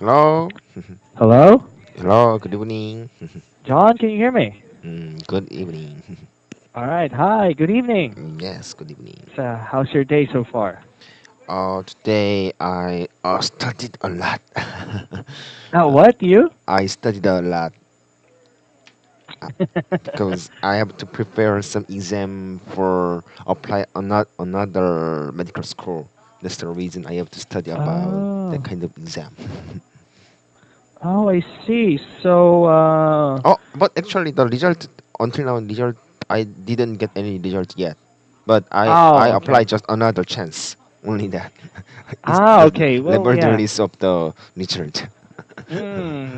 Hello. Hello? Hello. Good evening. John, can you hear me? Good evening. All right. Hi. Good evening. Yes, good evening. How's your day so far? Today I studied a lot. What? You? I studied a lot uh, because I have to prepare some exam for apply another medical school. That's the reason I have to study about that Oh. kind of exam. Oh, I see. So, Oh, but actually the result until now result I didn't get any result yet. But I oh, applied okay. just another chance. Only that. It's Ah, the okay. Well, yeah. laboratories of the result.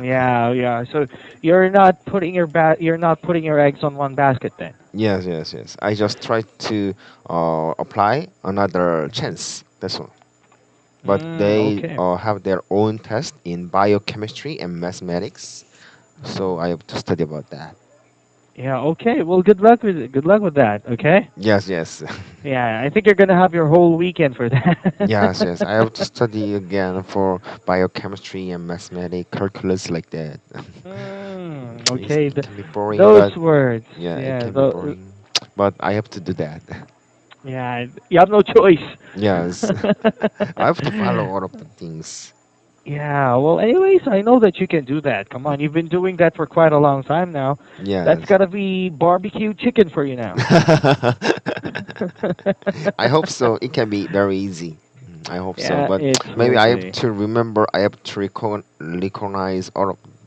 Yeah, yeah. So you're not putting your eggs on one basket then. Yes, yes, yes. I just tried to apply another chance. That's all. But they Okay. have their own test in biochemistry and mathematics, so I have to study about that. Yeah, okay. Well, good luck with it. Good luck with that, okay? Yes, yes. Yeah, I think you're going to have your whole weekend for Yes, yes. that. I have to study again for biochemistry and mathematics, calculus like that. Okay, It can be boring, those but words. yeah, it Yeah, can be boring. But I have to do that. yeah. You have no choice. Yes, I have to follow all of the things. Yeah. Well, anyways, I know that you can do that. Come on, you've been doing that for quite a long time now. That's Yes. gotta be barbecue chicken for you now. I hope so. It can be very easy. I hope so. Yeah, But it maybe will I have be. to remember. I have to recognize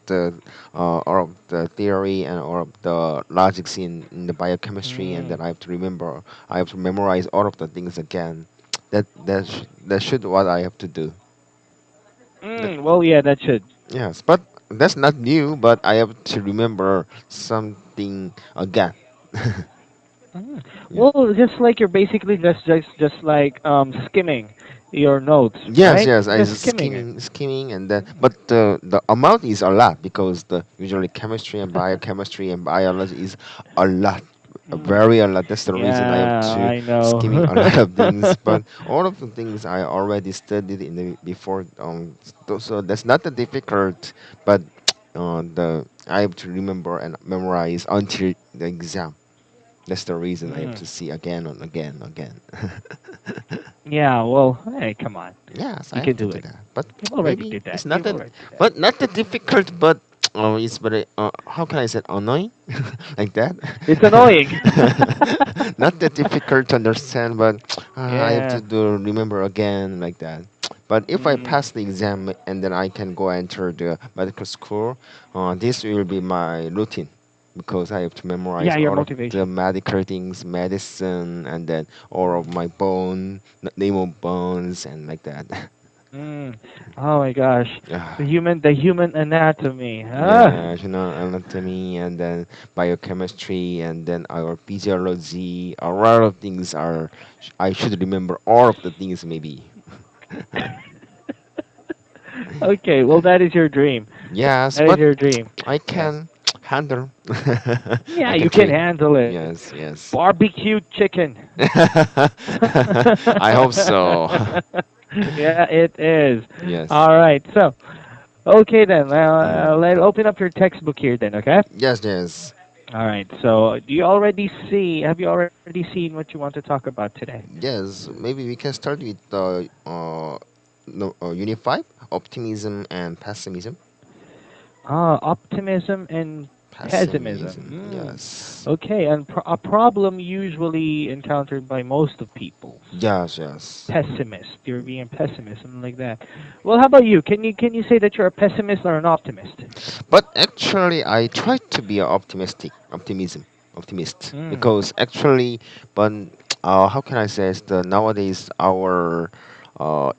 the all of the theory and all of the logics in the biochemistry, and then Mm. I have to remember. I have to memorize all of the things again. That should what I have to do. That, Well, yeah, that should. yes, but that's not new. But I have to remember something again. Mm. Yeah. Well, just like you're basically just like skimming your notes, Yes, right? yes, I Just just skimming it. skimming, and then but the amount is a lot because the usually chemistry and biochemistry and biology is a lot, a Mm. very a lot. That's the reason I have Yeah, to I know. skimming a lot of things. But all of the things I already studied in the before. So that's not that difficult, but the I have to remember and memorize until the exam. That's the reason I have Mm. to see again and again and again. Yeah, well, hey, come on. Yes, I You have can to do do it. that. But You've already maybe did that. it's not You've that, already did that. but not that difficult. But it's very how can I say it? Annoying, like that. It's annoying. Not that difficult to understand, but I have to Yeah. do remember again like that. But if I Mm. pass the exam and then I can go enter the medical school, this will be my routine because I have to memorize Yeah, your all of the motivation. medical things, medicine, and then all of my bone, name of bones, and like that. Mm. Oh my gosh. Yeah, The human anatomy. Ah. yeah, anatomy and then biochemistry and then our physiology. A lot of things are. I should remember all of the things maybe. Okay, well that is your dream. Yes, That is but your dream. I Yeah. can handle. Yeah, I can you can treat. handle it. Yes, yes. Barbecue chicken. I hope so. Yeah, it is. Yes. All right. So, okay then. Let's open up your textbook here then, okay? Yes, yes. All right. So, have you already seen what you want to talk about today? Yes, maybe we can start with the no, Unit 5, optimism and pessimism. Optimism and Pessimism, pessimism. yes. Okay, and a problem usually encountered by most of people. Yes, yes. Pessimist. You're being pessimist, something like that. Well, how about you? Can you say that you're a pessimist or an optimist? But actually, I try to be optimist, Mm. because actually, but how can I say is the nowadays our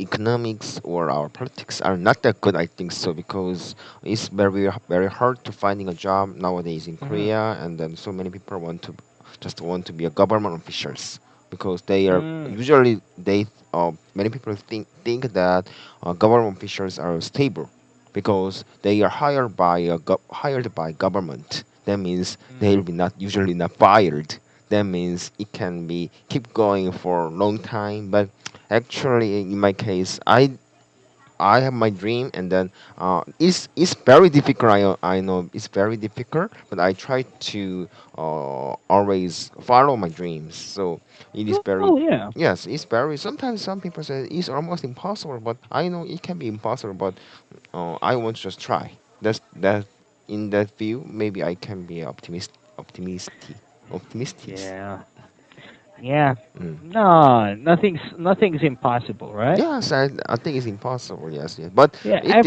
economics or our politics are not that good. I think so because it's very hard to finding a job nowadays in Mm-hmm. Korea, and then so many people want to be a government officials because they are Mm. usually they many people think that government officials are stable because they are hired by government. That means they will Mm. be not usually not fired. That means it can be keep going for a long time. But actually, in my case, I have my dream, and then it's very difficult. I know it's very difficult, but I try to always follow my dreams. So it is very, Oh yeah. yes, it's very. Sometimes some people say it's almost impossible, but I know it can be impossible. But I want to just try. That in that view, maybe I can be optimistic. Yeah. Yeah. Mm. No, nothing's impossible, right? Yes, I think it's impossible. Yes, yes. But Yeah.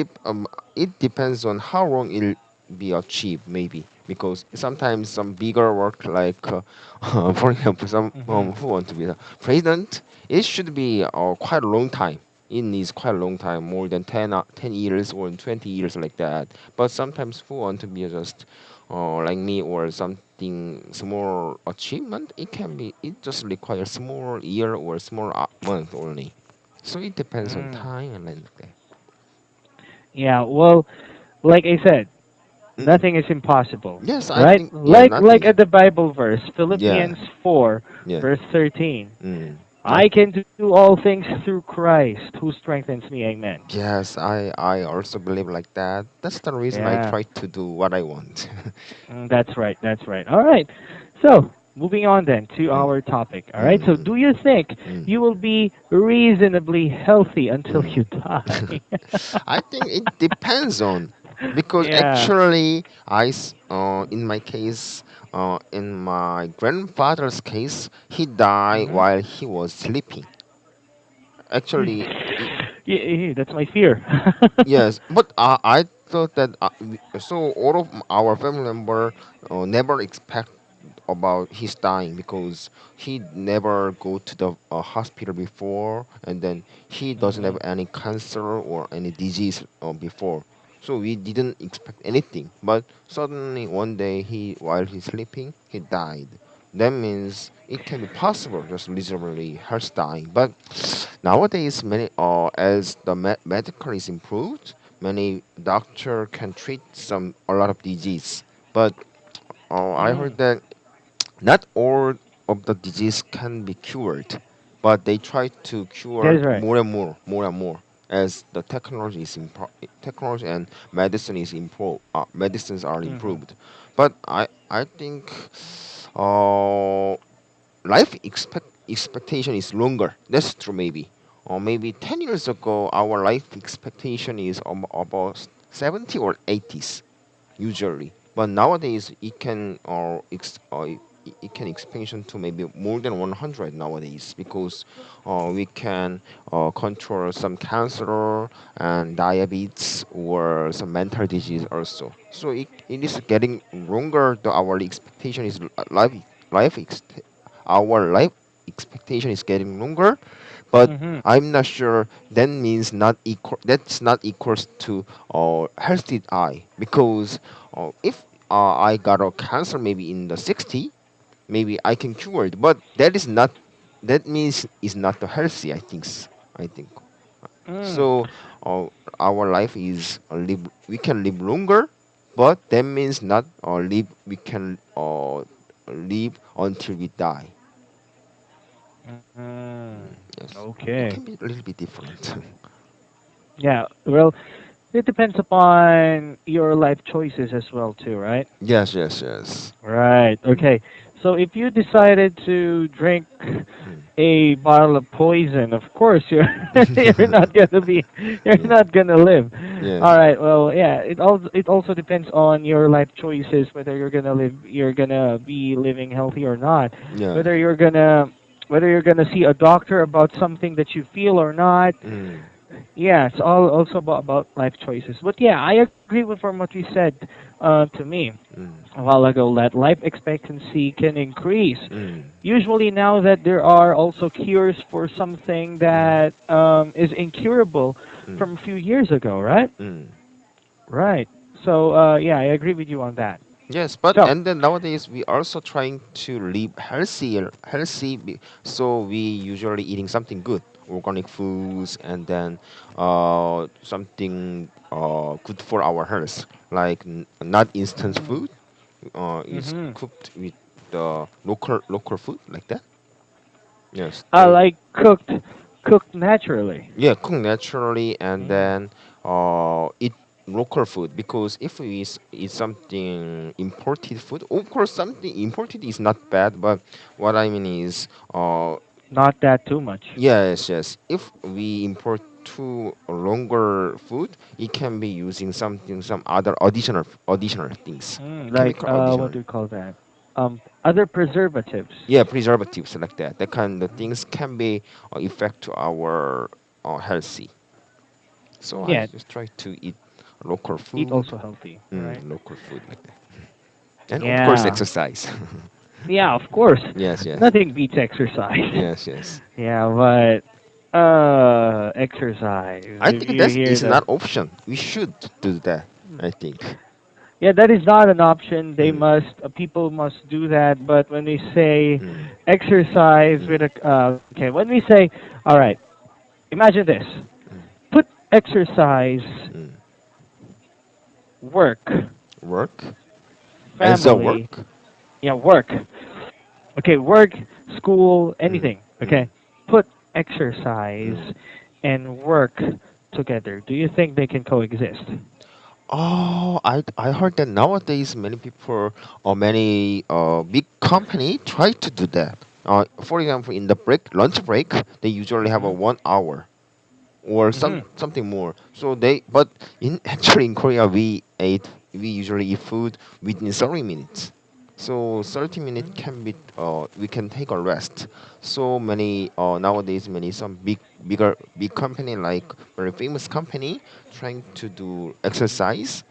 it depends on how long it'll be achieved, maybe because sometimes some bigger work, like for example, some Mhm. who want to be the president, it should be quite a long time. It needs quite a long time, more than 10 years or 20 years like that. But sometimes who want to be just like me or something small achievement, it just requires small year or small month only. So it depends on Mm. time and like that. Yeah. Well, like I said, Mm. nothing is impossible, Yes, I right? think yeah, nothing Like is at the Bible verse, yeah, Philippians 4, yeah. verse 13. Mm. I can do all things through Christ who strengthens me. Amen. Yes, I also believe like that. That's the reason I Yeah. try to do what I want. That's right. That's right. All right. So, moving on then to mm. our topic. All right. So, Mm. do you think Mm. you will be reasonably healthy until Mm. you die? I think it depends on, because Yeah. actually in my case, in my grandfather's case, he died Mhm. while he was sleeping. Actually, Yeah, that's my fear. yes, but I thought that so all of our family member never expect about his dying, because he never go to the hospital before, and then he doesn't have Mhm. any cancer or any disease before, so we didn't expect anything. But suddenly one day, while he's sleeping, he died. That means it can be possible, just literally heart dying. But nowadays, many as the medical is improved, many doctor can treat a lot of disease. But I Mm. heard that not all of the disease can be cured, but they try to That cure is right. more and more, more and more, as the technology and medicines are Mhm. improved. But I think uh, life expectation is longer. That's true, maybe. Or maybe 10 years ago, our life expectation is about 70 or 80s usually. But nowadays, it can expansion to maybe more than 100 nowadays, because we can control some cancer and diabetes or some mental disease Mhm. also. So it is getting longer. The our expectation is life ex- our life expectation is getting longer, but Mhm. I'm not sure that means not equal. That's not equals to healthy eye, because if I got a cancer maybe in the 60, maybe I can cure it, but that is not. That means it's not the healthy. I think Mm. so. Our life is live. We can live longer, but that means not live. We can live until we die. Mm. Yes, it Okay. can be a little bit different. Yeah. Well, it depends upon your life choices as well, too, right? Yes, yes, yes. Right. Mm, Okay. So if you decided to drink mm. a bottle of poison, of course you're you're not gonna be you're Yeah. not gonna live. All Yes. right. Well, yeah. It also depends on your life choices, whether you're gonna be living healthy or not, Yeah. whether you're gonna whether you're gonna see a doctor about something that you feel or not. Mm, Yeah, it's all also about life choices. But yeah, I agree with from what you said to me mm, a while ago that life expectancy can increase. mm, Usually now that there are also cures for something mm, that is incurable mm, from a few years ago, right? mm. Right. So yeah, I agree with you on that. Yes, but So. and then nowadays we also trying to live healthy. So we usually eating something good, organic foods, and then something good for our health, like not instant Mhm. food. Is Mhm. cooked with the local food like that. Yes, I like cooked. cook naturally. Yeah, cook naturally and Mm. then eat local food, because if we eat something imported food, of course something imported is not bad, but what I mean is Not that too much. yes, yes, if we import too longer food, it can be using something, some other additional things, Like chemical what additional, do we call that? Other preservatives. yeah, preservatives like that, that kind of things can be effect to our healthy. So I Yeah, just try to eat local eat food, also healthy, right? local food like that, and of course Yeah. exercise. Yeah, of course. Yes, yes, Nothing beats exercise. yes, yes. Yeah, but exercise. I If think you that hear is the not option. We should do that. I think. Yeah, that is not an option. They Mm, must people must do that, but when we say mm, exercise mm, with a okay, when we say all right, imagine this. mm, Put exercise, mm. work, Work as a family, work. yeah, work. Okay, work, school, Mm, anything. mm, Okay. Put exercise mm. and work together. Do you think they can coexist? Oh, I heard that nowadays many people or many big company try to do that. For example, in the lunch break, they usually have a Mhm. 1 hour or Mhm. something more. So they, but in actually in Korea we usually eat food within 30 minutes. So 30 minutes can be we can take a rest. So many nowadays many some big company like very famous company trying to do exercise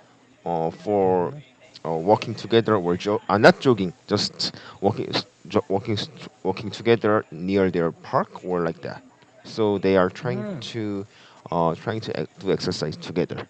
for Mhm. walking together or not jogging, just walking walking together near their park or like that. So they are Mm. trying to do exercise together.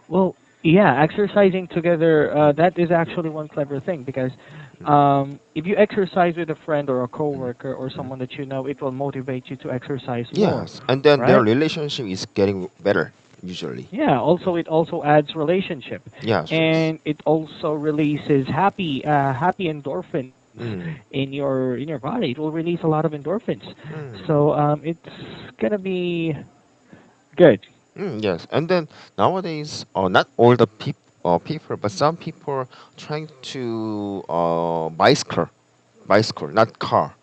Well, yeah, exercising together, Mm, that is actually one clever thing because mm, if you exercise with a friend or a mm, coworker or mm. someone that you know, it will motivate you to exercise more, Yes, and then their right? relationship is getting better usually. Yeah, also it also adds relationship, Yes, yes. and it also releases happy endorphins Mm, in your body. It will release a lot of endorphins, mm. so it's gonna be good. Yes, and then nowadays, not all the people, but some people trying to bicycle, not car.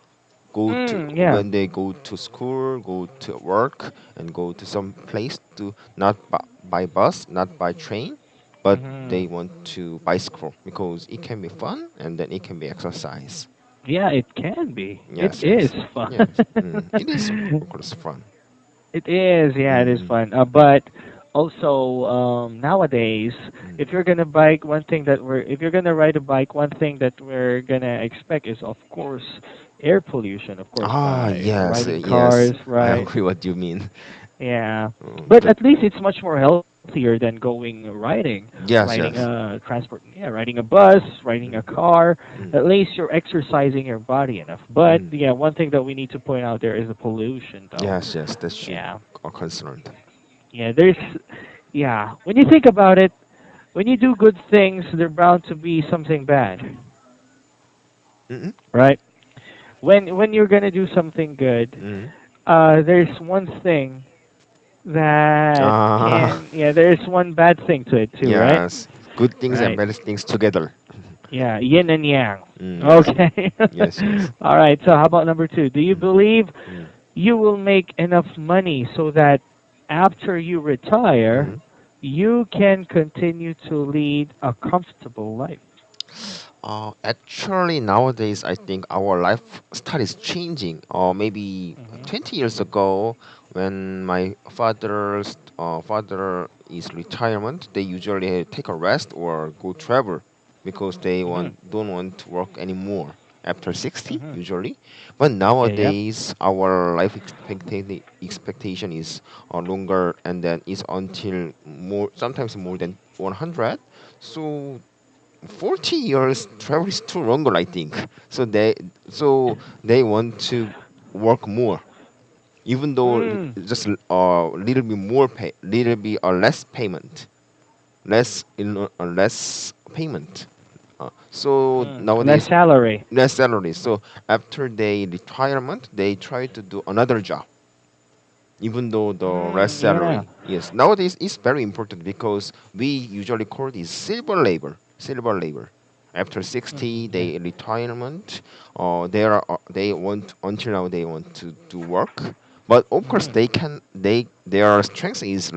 Go to Yeah. when they go to school, go to work, and go to some place to not by bus, not by train, but Hmm. they want to bicycle because it can be fun and then it can be exercise. Yeah, it can be. It Yes, is yes, fun. yes. It is of course fun. It is, yeah, it is Mm, fun. But also nowadays, mm. if you're gonna bike, one thing that we're if you're gonna ride a bike, one thing that we're gonna expect is, of course, air pollution. Of course, Ah, by yes, riding yes. cars, I right? agree what you mean. Yeah, but at least it's much more healthier than going riding Yes, a yes. transport, yeah, riding a bus, riding a Mm, car. mm, At least you're exercising your body enough. But mm. yeah, one thing that we need to point out there is the pollution, though. Yes, yes. That should Yeah, are concerned. yeah. Yeah. When you think about it, when you do good things, they're bound to be something bad, Mm-mm, right? When you're gonna do something good, mm. there's one thing that Ah, can yeah there's one bad thing to it too, right? yes. Good things and Right. bad things together. Yeah, yin and yang. Yes. Okay. Yes, yes. All right, so how about number 2? Do you Mm, believe mm, you will make enough money so that after you retire mm. you can continue to lead a comfortable life? Actually, nowadays, I think our lifestyle is changing. Maybe Mhm. 20 years ago, when my father is retirement, they usually take a rest or go travel because they Mhm. don't want to work anymore after 60 Mhm. usually. But Yeah, yep. nowadays, our life expectation is longer, and then is until more sometimes more than 100. So 40 years travel is too longer, I think. So they want to work more, even though Mm. just little bit more pay, little bit or less payment, less payment. So Less nowadays salary. less salary. So after they retirement, they try to do another job. even though the less Yeah. salary. Yes, nowadays it's very important because we usually call this silver labor. Silver labor. After 60, Yeah. they retirement. They are they want until now they want to work, but of course Hmm. they can their strength is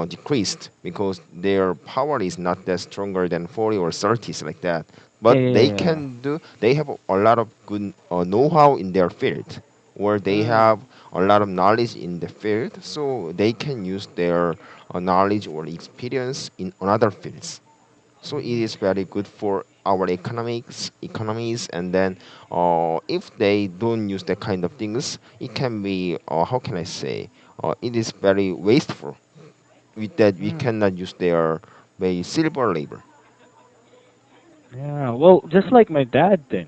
decreased because their power is not that stronger than 40 or 30s like that. Yeah, But yeah, they yeah, can do. They have a lot of good know-how in their field, or yeah. they have a lot of knowledge in the field, so they can use their knowledge or experience in another fields. So it Mm. is very good for our economies. And then if they don't use that kind of things, it can be how can I say, it is very wasteful with that we Mm. cannot use their very silver labor. Yeah. Well, just like my dad then.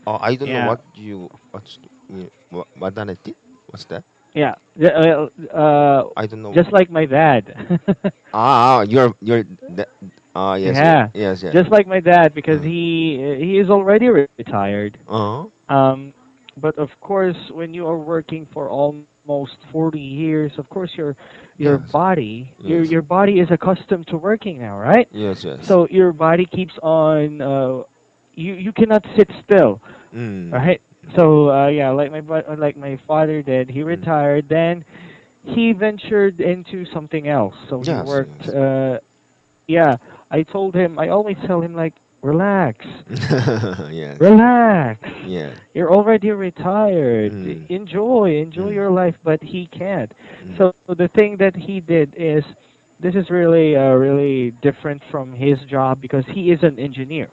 I don't know Yeah. what done it did. What's that? Yeah. I don't know. Just like my dad. Yes, yes, Yeah. yes, yes. Just like my dad because uh, he is already retired. uh Um, but of course, when you are working for almost 40 years, of course yes, yes, your body is accustomed to working now, right? yes, yes. So your body keeps on you cannot sit still, Mm, right? So yeah, like my father did, he mm. retired, then he ventured into something else. So he Yes, worked yes. yeah, I always tell him like relax. Yes, Relax. yes. You're already retired. Mm, Enjoy mm, your life, but he can't. mm. So the thing that he did is this is really different from his job because he is an engineer.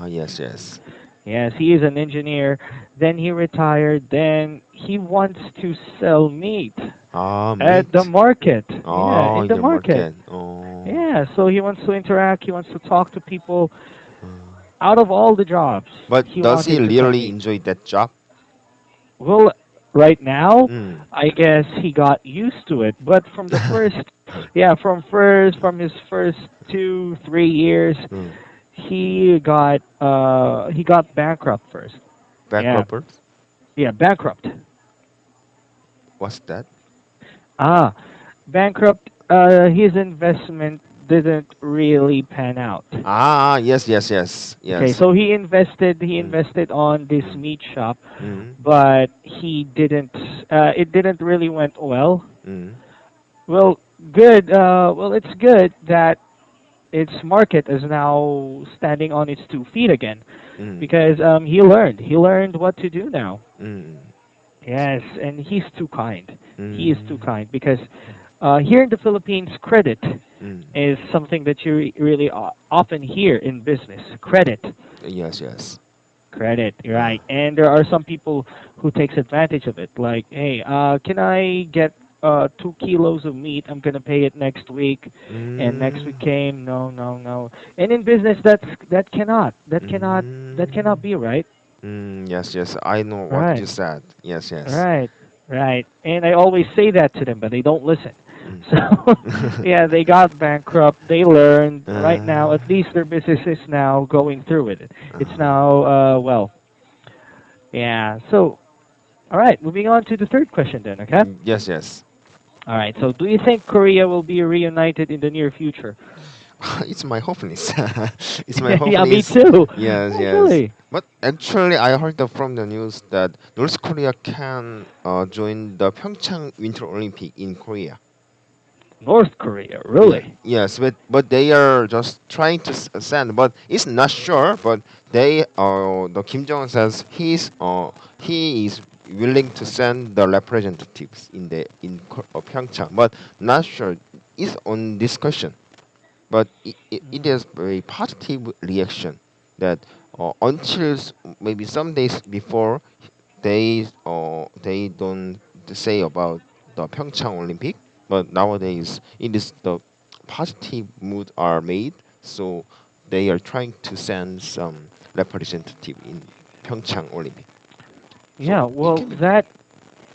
Yes, yes. Yes, he is an engineer. Then he retired. Then he wants to sell meat at the Meat. market. Yeah, in In the the market. market. Oh. Yeah, so he wants to interact. He wants to talk to people. Uh, Out of all the jobs, but he does he wanted to sell really meat. enjoy that job? Well, right now, Mm. I guess he got used to it. But from the first, yeah, from his first 2 3 years, Mm. he got bankrupt first. Yeah, Bankrupt? yeah, bankrupt. What's that? Ah, bankrupt. His investment didn't really pan out. Yes, yes, yes, Okay, yes. so he Mm. invested on this Mm. meat shop, Mm. but he didn't. It didn't really went well. Mm. Well, good. Well, it's good that its market is now standing on its 2 feet again Mm. because he learned what to do now. Mm. Yes, and he's too kind. He is too Mm. kind because here in the Philippines, credit Mm. is something that you really often hear in business. Credit. Yes, yes. Credit, Uh. right? And there are some people who takes advantage of it. Like, hey, can I get 2 kilos of meat? I'm gonna pay it next week, and next week Mm. came, no, no, no. And in business, that cannot Mm. be right, Yes, yes. I know what right, you said. Yes, yes. right, right. And I always say that to them, but they don't listen. Mm. So, yeah, they got bankrupt. They learned. Right now, uh, at least their business is now going through with it. It's uh, now well, yeah. So all right, moving on to the third question then, okay? yes, yes. All right, so do you think Korea will be reunited in the near future? It's my hopefulness. It's my Yeah, me hopefulness. too. Yes, yes. Actually, But actually, I heard from the news that North Korea can join the Pyeongchang Winter Olympic in Korea. North Korea, Yeah, really? yes, but they are just trying to send, but it's not sure. But the Kim Jong Un says he is willing to send the representatives in Pyeongchang, but not sure. It's on discussion, but it Mm. is very positive reaction that until maybe some days before they don't say about the Pyeongchang Olympic, but nowadays it is the positive mood are made, so they are trying to send some representative in Pyeongchang Olympic. So Yeah, it well, can be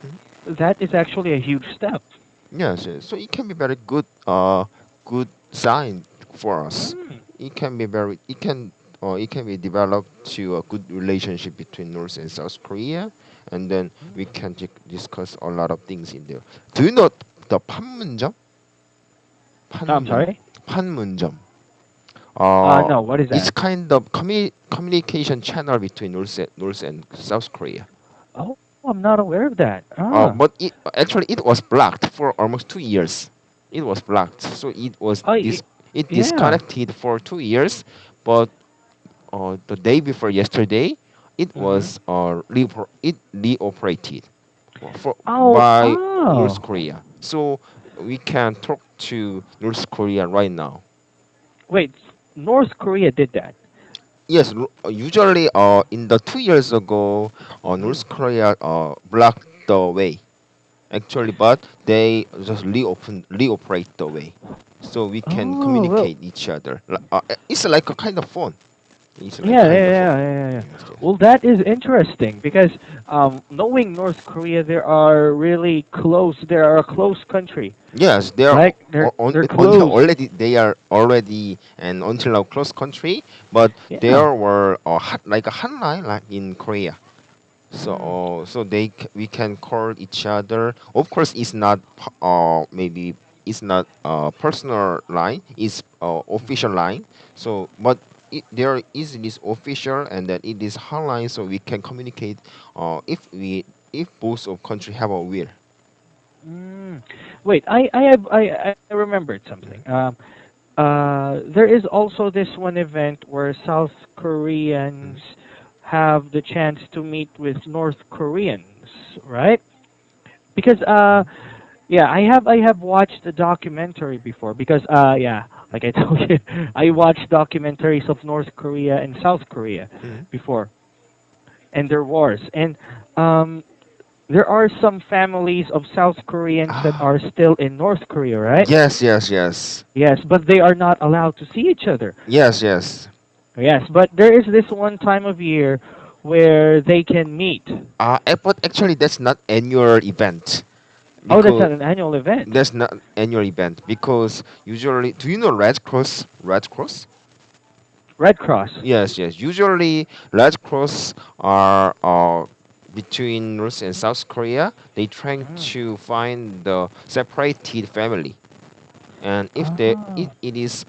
mhm. that is actually a huge step. Yes, yes. So it can be very good sign for us. Mm. It can be developed to a good relationship between North and South Korea, and then we Mm. can discuss a lot of things in there. Do you know the 판문점? Oh, I'm 판문 sorry. 판문점. Uh, No. What is it's that? kind of communication channel between North and South Korea. Oh, I'm not aware of that. Ah. But it was blocked for almost 2 years. It was blocked, so Oh, it yeah. disconnected for 2 years. But the day before yesterday, it Mm-hmm. was it reoperated Oh. by North Oh. Korea. So we can talk to North Korea right now. Wait. North Korea did that. Yes, usually in the 2 years ago, Mm. North Korea blocked the way actually, but they just reoperate the way, so we can Oh. Well. communicate each other. It's like a kind of phone. It's like Yeah, yeah, kind of phone. yeah, yeah, yeah, yeah. Yes, yes. Well, that is interesting because knowing North Korea, there are really close. They are a close country. Yes, they are Like they're on close. already. They are already and until now close country, but Yeah. there were like a hotline like in Korea. So, Mm. we can call each other. Of course, it's not maybe it's not personal line. It's Mhm. official line. So, but there is this official and then it is hotline, so we can communicate. If both of country have a will. Mm. Wait, I remembered something. Mhm. There is also this one event where South Koreans Mhm. have the chance to meet with North Koreans, right? Because Mhm. yeah, I have watched a documentary before because yeah, like I told you, I watched documentaries of North Korea and South Korea Mhm. before and their wars. And um there are some families of South Koreans that Ah, are still in North Korea, right? yes, yes, yes, Yes, but they are not allowed to see each other. yes, yes. Yes, but there is this one time of year where they can meet. But actually, that's not annual event Oh, that's because not an annual event. that's not annual event because usually, do you know Red Cross? Red Cross? Red Cross. Yes, yes. Usually, Red Cross are between North and South Korea. They trying Mm. to find the separated family, and if Ah. it is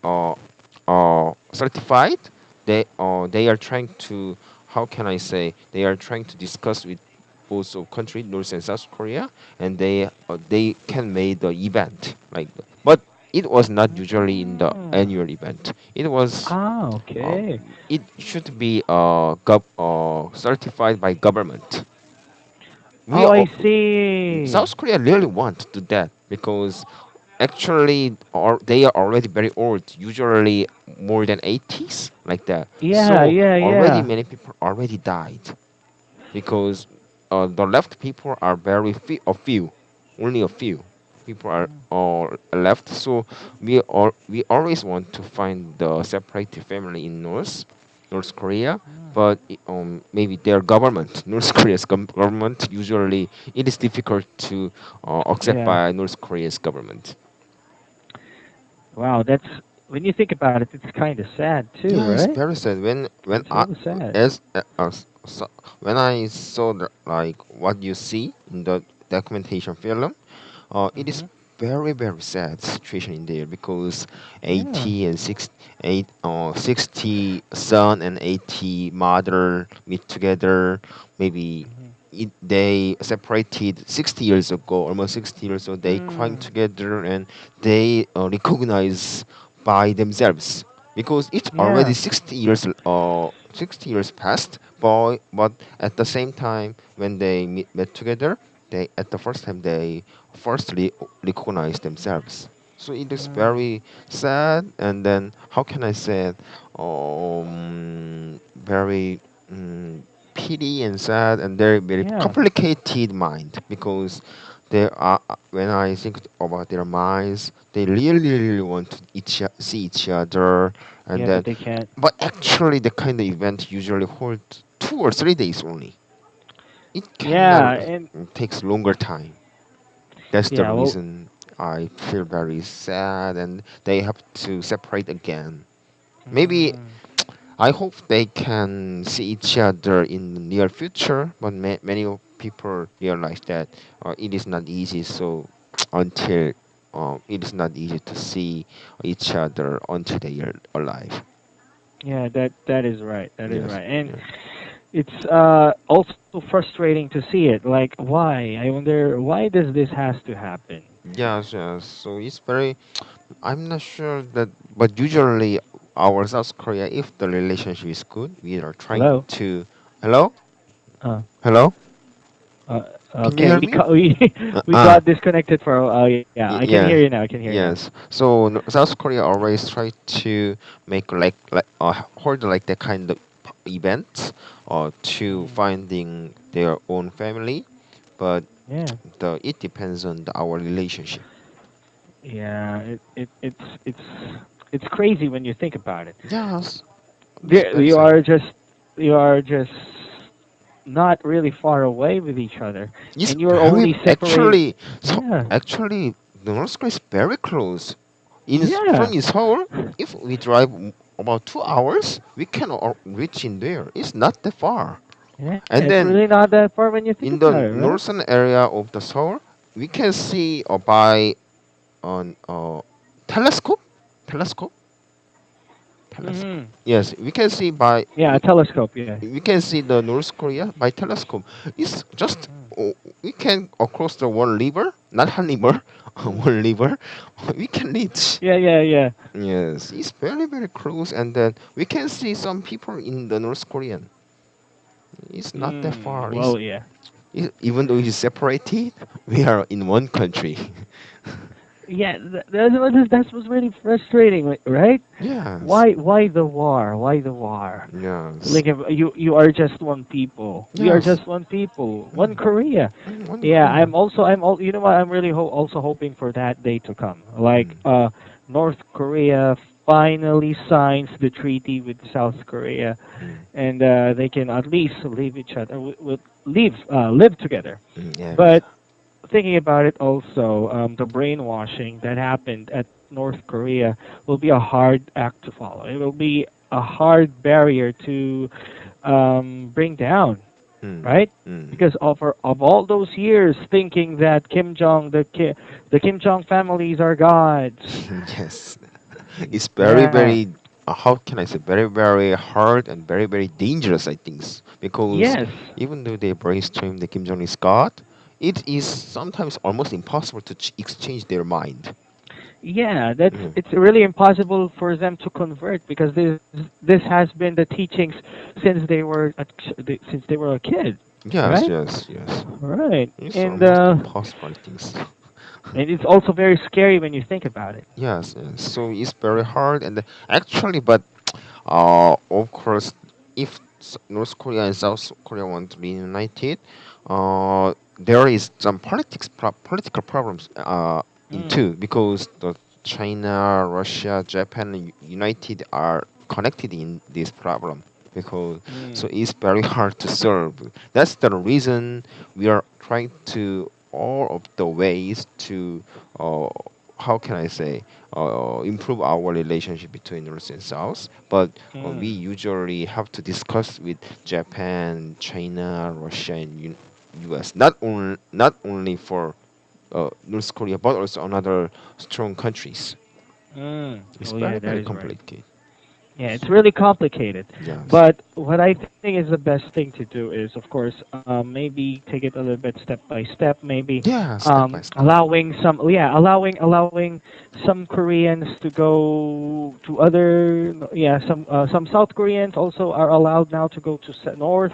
certified, they are trying to, how can I say, they are trying to discuss with both of country North and South Korea, and they can make the event but it was not usually in the Mm. annual event. It was Okay. it should be certified by government. We Oh, I all, see. South Korea really want to do that because actually they are already very old, usually more than 80s like that. Yeah, So yeah, already yeah. many people already died because the left people are a few, only a few people are left. So we always want to find the separated family in North Korea, Mm. but maybe their government, North Korea's government, usually it is difficult to accept Yeah. by North Korea's government. Wow, that's when you think about it, it's kind of sad too, Yeah, it's right? very sad when It's I really sad. as so, when I saw like what you see in the documentation film. It is Mhm. very sad situation in there because Yeah. 80 and 60 son and 80 mother meet together. Maybe Mhm. they separated 60 years ago, almost 60 years ago. They crying Mm. together and they recognize by themselves because it's already Yeah. 60 years past. But at the same time, when they met together, they at the first time they firstly recognize themselves. So it is Mm. very sad, and then how can I say it? Very pity and sad, and very Yeah. complicated mind because they are when I think about their minds, they really want to see each other, and Yeah, but then they can't. but actually the kind of event usually hold 2 or 3 days only. It cannot Yeah, and takes longer time. That's the yeah, well, reason I feel very sad, and they have to separate again. Maybe mm, I hope they can see each other in the near future, but many people realize that it is not easy. So until it is not easy to see each other until they are alive. Yeah, that is right. That is Yes. right. And Yeah. it's also frustrating to see it. Like, why? I wonder why does this has to happen? Yes, yes. So it's very. I'm not sure that, but usually our South Korea, if the relationship is good, we are trying Hello. to. Hello, Uh, hello. uh, Can you okay, hear me? we got disconnected for. Yeah, I can hear you Yeah. now. I can hear you now. Yes. So South Korea always try to make hold like that kind of events, to Mm, finding their own family, but yeah, it depends on our relationship. yeah. It's crazy when you think about it. Yes, it's There, very sad. you are just not really far away with each other, It's and you're very only separated. actually. So Yeah, actually, the North Korea is very close. From yeah, Seoul, if we drive about 2 hours, we can reach in there. It's not that far. yeah. And It's then really not that far when you think in about the it, right? northern area of the Seoul, we can see by on telescope, telescope, telescope. Hmm. Yes, we can see by Yeah, a telescope. Yeah. we can see the North Korea by telescope. It's just Mm. we can across the one river, not one river, Mm. one river. We can reach. Yeah, yeah, yeah. Yes, it's very very close, and then we can see some people in the North Korean. It's not that Mm. far. Well, yeah. Even though it's separated, we are in one country. Yeah, that was really frustrating, right? Yes, Why the war? Why the war? yes, Like if you are just one people. We are yes. just one people, one Mm, Korea. one Yeah, Korea. you know what, I'm really also hoping for that day to come. Like Mm, North Korea finally signs the treaty with South Korea, mm, and they can at least live each other live together. yeah, But thinking about it also, the brainwashing that happened at North Korea will be a hard act to follow. It will be a hard barrier to bring down, mm, right? mm. Because of all those years thinking that the Kim Jong families are gods. Yes, it's very, Yeah. very. How can I say? Very, very hard and very, very dangerous. I think because Yes. even though they brainstorm the Kim Jong Il God, it is sometimes almost impossible to exchange their mind. Yeah, that's Mm. it's really impossible for them to convert because this has been the teachings since they were a kid, Yes, right? yes, yes. Right. It's almost impossible. I think. And it's also very scary when you think about it. Yes, yes. So it's very hard, and actually, but of course, if North Korea and South Korea want to be united, there is some political problems in Mm, two, because the China, Russia, Japan, and United are connected in this problem, because so mm, it's very hard to solve. That's the reason we are trying to all of the ways to uh, how can I say, improve our relationship between North and South. But we mm, usually have to discuss with Japan, China, Russia, and U.S. Not only for North Korea, but also another strong countries. mm. It's Oh yeah, very that very is right. complicated. Yeah, it's really complicated. Yes. But what I think is the best thing to do is, of course, maybe take it a little bit step by step. Maybe Yeah, step by step. allowing some Koreans to go to other, some South Koreans also are allowed now to go to north,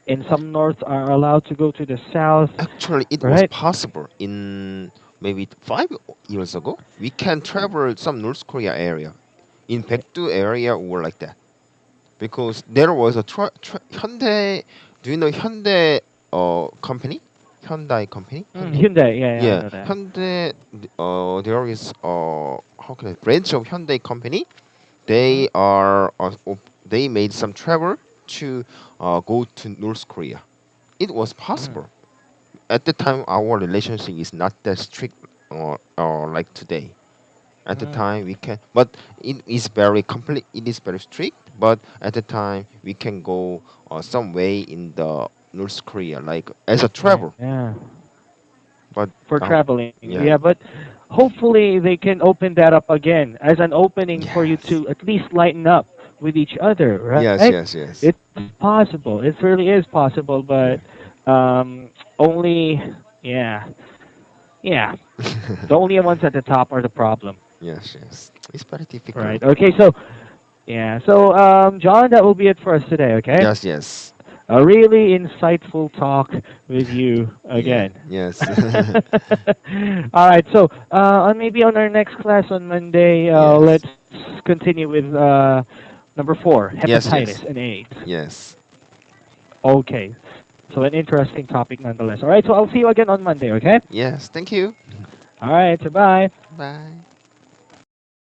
and some north are allowed to go to the south, Actually, it was right? possible in maybe 5 years ago. We can travel some North Korea area in Yeah. Baekdu area or like that, because there was a Hyundai. Do you know Hyundai company? Hyundai company? Hyundai. Hyundai, yeah, I Yeah, know that. Hyundai. There is how can I branch of Hyundai company. Hmm. They are they made some travel to go to North Korea. It was Hmm. possible at the time. Our relationship is not that strict like today. At the Hmm. time we can, but it is very complete. It is very strict, but at the time we can go some way in the North Korea, like as a Yeah. travel. But For traveling. Yeah, yeah, but hopefully they can open that up again as an opening for you yes, to at least lighten up with each other, yes, right? yes, yes, It's possible. It really is possible, but yeah, only, yeah, yeah. The only ones at the top are the problem, yes, yes. It's very difficult. right? Okay, so yeah, so John, that will be it for us today. Okay, Yes, yes, a really insightful talk with you yeah, again. yes, All right, so maybe on our next class on Monday, yes, let's continue with number 4, yes, hepatitis yes, and AIDS. yes, Okay, so an interesting topic nonetheless. All right, so I'll see you again on Monday. Okay. yes. Thank you. All right, so bye. Bye.